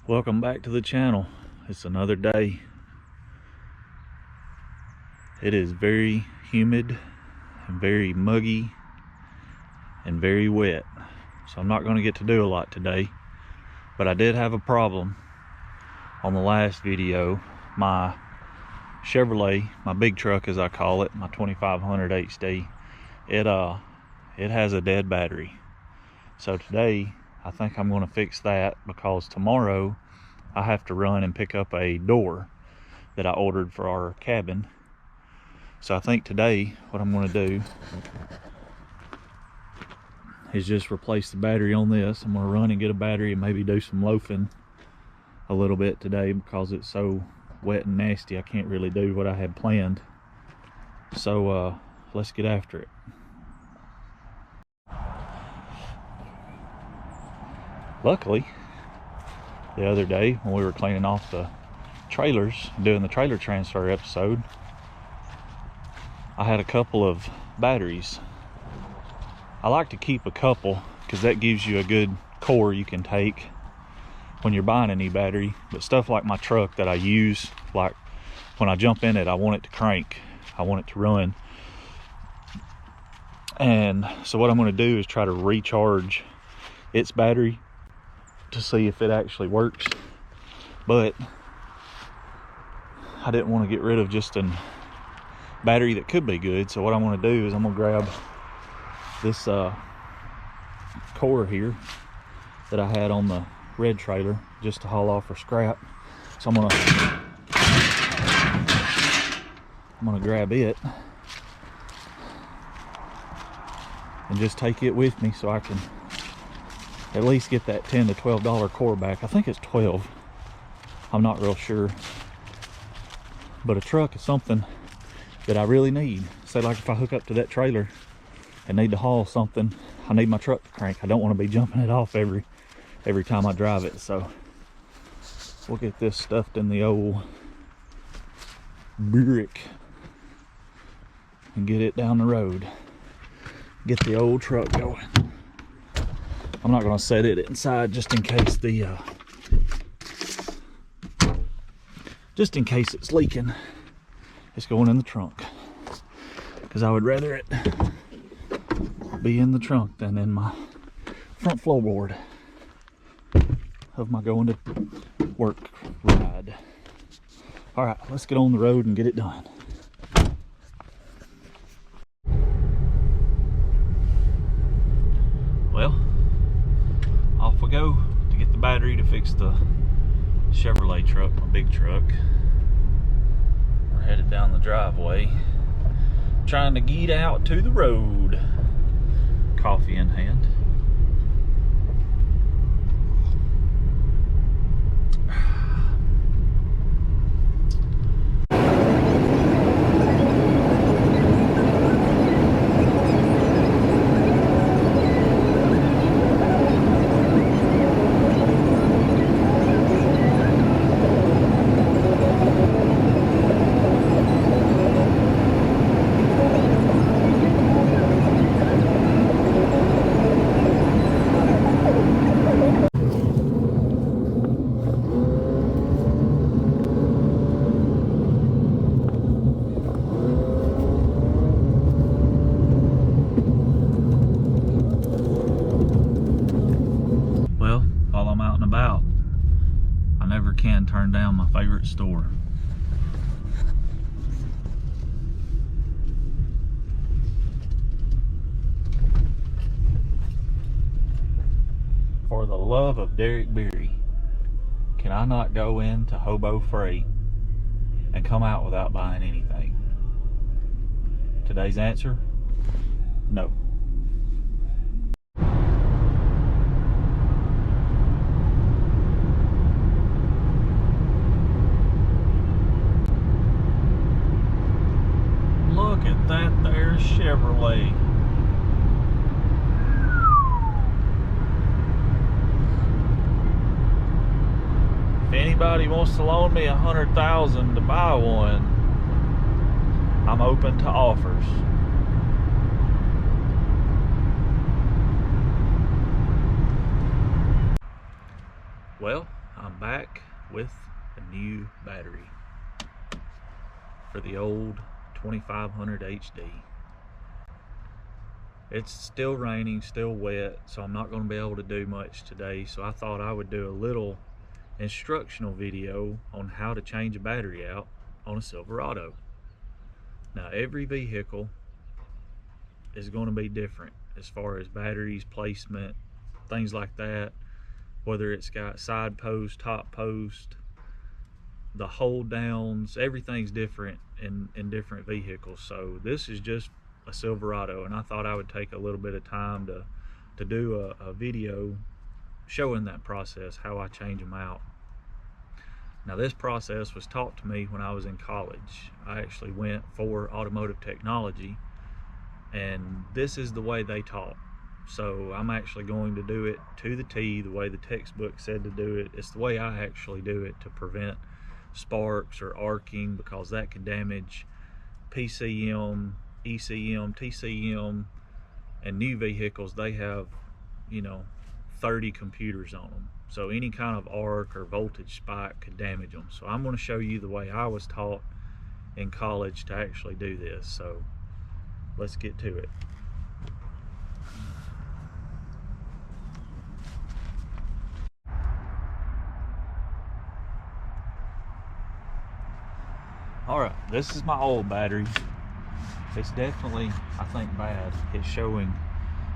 Welcome back to the channel. It's another day. It is very humid and very muggy and very wet, so I'm not going to get to do a lot today. But I did have a problem on the last video. My Chevrolet, my big truck as I call it, my 2500 HD, it has a dead battery. So today I think I'm going to fix that, because tomorrow I have to run and pick up a door that I ordered for our cabin. So I think today what I'm going to do is just replace the battery on this. I'm going to run and get a battery and maybe do some loafing a little bit today, because it's so wet and nasty I can't really do what I had planned. So let's get after it. Luckily, the other day when we were cleaning off the trailers, doing the trailer transfer episode, I had a couple of batteries. I like to keep a couple because that gives you a good core you can take when you're buying a new battery. But stuff like my truck that I use, like when I jump in it, I want it to crank, I want it to run. And so what I'm going to do is try to recharge its battery to see if it actually works. But I didn't want to get rid of just a battery that could be good. So what I want to do is I'm going to grab this core here that I had on the red trailer just to haul off for scrap. So I'm gonna grab it and just take it with me so I can at least get that $10 to $12 core back. I think it's 12. I'm not real sure. But a truck is something that I really need. Say like if I hook up to that trailer and need to haul something, I need my truck to crank. I don't want to be jumping it off every time I drive it. So we'll get this stuffed in the old brick and get it down the road. Get the old truck going. I'm not going to set it inside just in case it's leaking. It's going in the trunk, because I would rather it be in the trunk than in my front floorboard of my going to work ride. All right, let's get on the road and get it done. Well, off we go to get the battery to fix the Chevrolet truck, my big truck. We're headed down the driveway, trying to get out to the road. Coffee in hand. Can turn down my favorite store. For the love of Derek Beery, can I not go into Hobo Freight and come out without buying anything? Today's answer, no. That there Chevrolet. If anybody wants to loan me $100,000 to buy one, I'm open to offers. Well, I'm back with a new battery for the old 2500 HD. It's still raining, still wet, so I'm not going to be able to do much today, so I thought I would do a little instructional video on how to change a battery out on a Silverado. Now, every vehicle is going to be different as far as batteries, placement, things like that, whether it's got side post, top post, the hold downs, everything's different in different vehicles. So this is just a Silverado, and I thought I would take a little bit of time to do a video showing that process, how I change them out. Now, this process was taught to me when I was in college. I actually went for automotive technology, and this is the way they taught. So I'm actually going to do it to the T, the way the textbook said to do it. It's the way I actually do it to prevent sparks or arcing, because that can damage PCM, ECM, TCM, and new vehicles. They have, 30 computers on them. So any kind of arc or voltage spike could damage them. So I'm going to show you the way I was taught in college to actually do this. So let's get to it. All right, this is my old battery. It's definitely, I think, bad. It's showing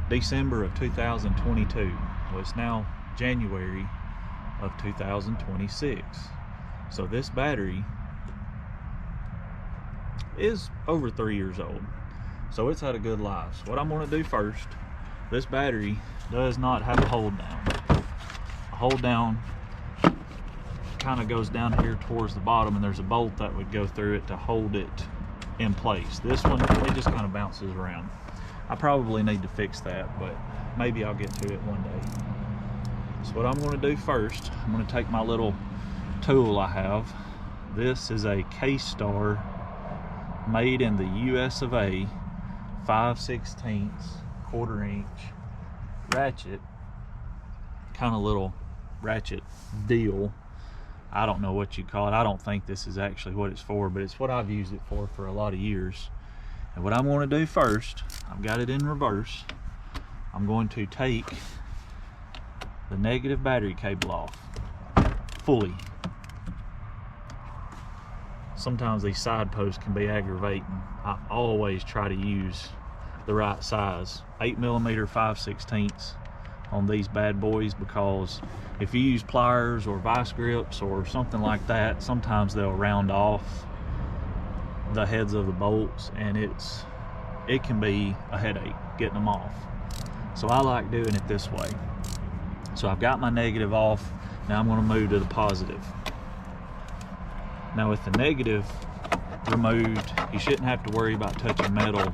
December of 2022. Well, it's now January of 2026. So this battery is over 3 years old. So it's had a good life. So what I'm going to do first, this battery does not have a hold down. A hold down kind of goes down here towards the bottom, and there's a bolt that would go through it to hold it in place. This one, it just kind of bounces around. I probably need to fix that, but maybe I'll get to it one day. So what I'm going to do first, I'm going to take my little tool I have. This is a K-Star made in the US of A 5/16 1/4 inch ratchet, kind of little ratchet deal. I don't know what you call it. I don't think this is actually what it's for, but it's what I've used it for a lot of years. And what I'm going to do first, I've got it in reverse. I'm going to take the negative battery cable off fully. Sometimes these side posts can be aggravating. I always try to use the right size, 8mm 5/16 on these bad boys, because if you use pliers or vice grips or something like that, sometimes they'll round off the heads of the bolts, and it can be a headache getting them off. So I like doing it this way. So I've got my negative off. Now I'm going to move to the positive. Now with the negative removed, you shouldn't have to worry about touching metal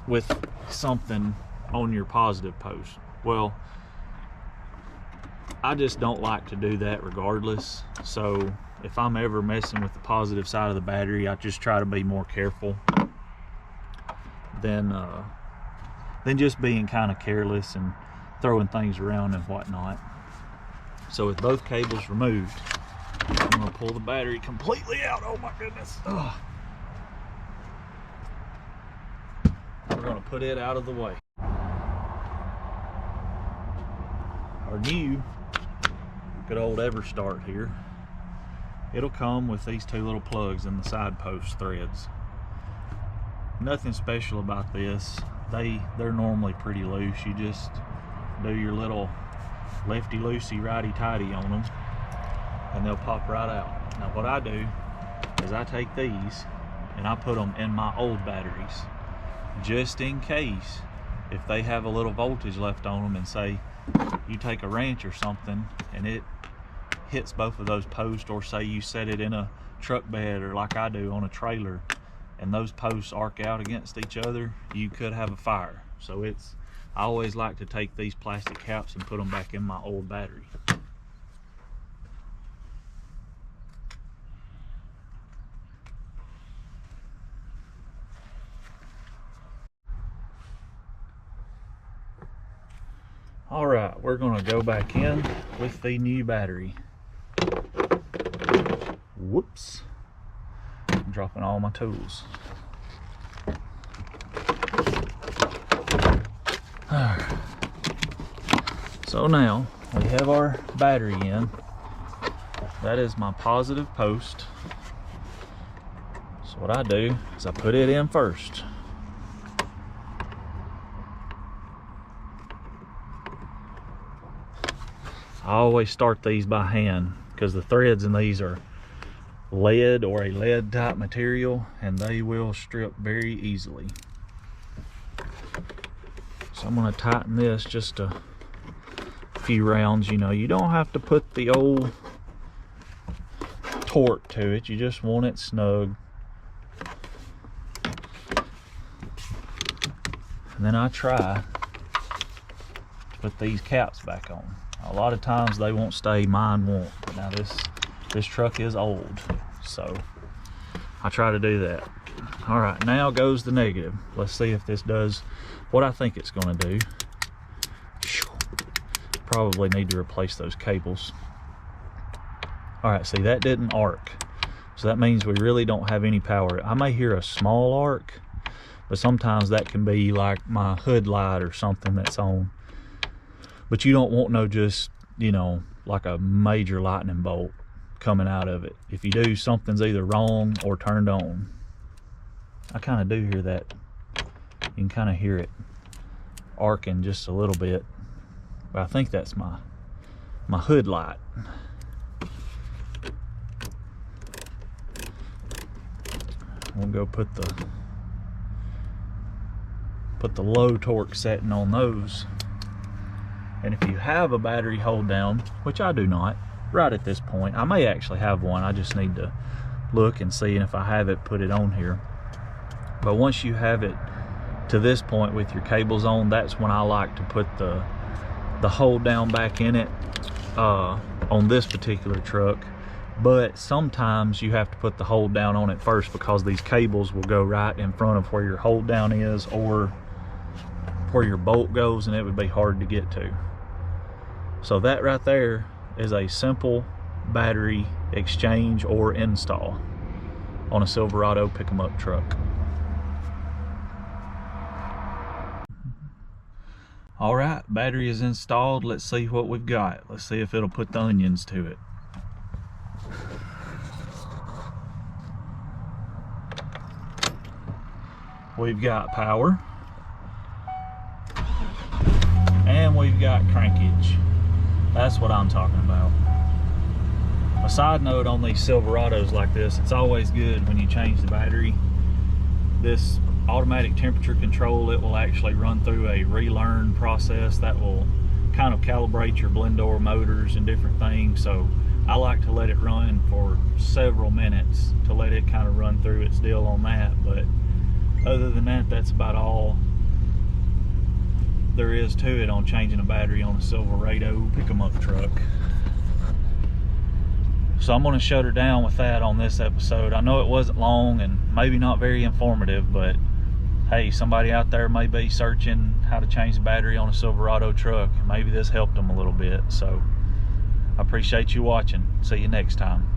with something on your positive post. Well, I just don't like to do that regardless. So if I'm ever messing with the positive side of the battery, I just try to be more careful than just being kind of careless and throwing things around and whatnot. So with both cables removed, I'm going to pull the battery completely out. Oh my goodness. Ugh. We're going to put it out of the way. Our new good old EverStart here, it'll come with these two little plugs in the side post threads. Nothing special about this. They're normally pretty loose. You just do your little lefty loosey righty tighty on them and they'll pop right out. Now what I do is I take these and I put them in my old batteries, just in case if they have a little voltage left on them, and say you take a wrench or something and it hits both of those posts, or say you set it in a truck bed or like I do on a trailer, and those posts arc out against each other, you could have a fire. So I always like to take these plastic caps and put them back in my old battery. All right, we're we're gonna go back in with the new battery. Whoops. I'm dropping all my tools. So now we have our battery in. That is my positive post. So what I do is I put it in first. I always start these by hand because the threads in these are lead or a lead type material and they will strip very easily. So I'm going to tighten this just a few rounds. You know, you don't have to put the old torque to it, you just want it snug. And then I try to put these caps back on. A lot of times they won't stay, mine won't. Now this truck is old, so I try to do that. All right, now goes the negative. Let's see if this does what I think it's going to do. Probably need to replace those cables. All right, see, that didn't arc, so that means we really don't have any power. I may hear a small arc, but sometimes that can be like my hood light or something that's on. But you don't want no just, you know, like a major lightning bolt coming out of it. If you do, something's either wrong or turned on. I kind of do hear that. You can kind of hear it arcing just a little bit. But I think that's my hood light. We'll go put the low torque setting on those. And if you have a battery hold down, which I do not right at this point, I may actually have one. I just need to look and see, and if I have it, put it on here. But once you have it to this point with your cables on, that's when I like to put the hold down back in it on this particular truck. But sometimes you have to put the hold down on it first because these cables will go right in front of where your hold down is or where your bolt goes, and it would be hard to get to. So that right there is a simple battery exchange or install on a Silverado pick-em-up truck. All right, battery is installed. Let's see what we've got. Let's see if it'll put the onions to it. We've got power, and we've got crankage. That's what I'm talking about. A side note on these Silverados like this, it's always good when you change the battery. This automatic temperature control, it will actually run through a relearn process that will kind of calibrate your blend door motors and different things. So I like to let it run for several minutes to let it kind of run through its deal on that. But other than that, that's about all there is to it on changing a battery on a Silverado pick-em-up truck. So I'm going to shut her down with that on this episode. I know it wasn't long and maybe not very informative, but hey, somebody out there may be searching how to change the battery on a Silverado truck. Maybe this helped them a little bit. So I appreciate you watching. See you next time.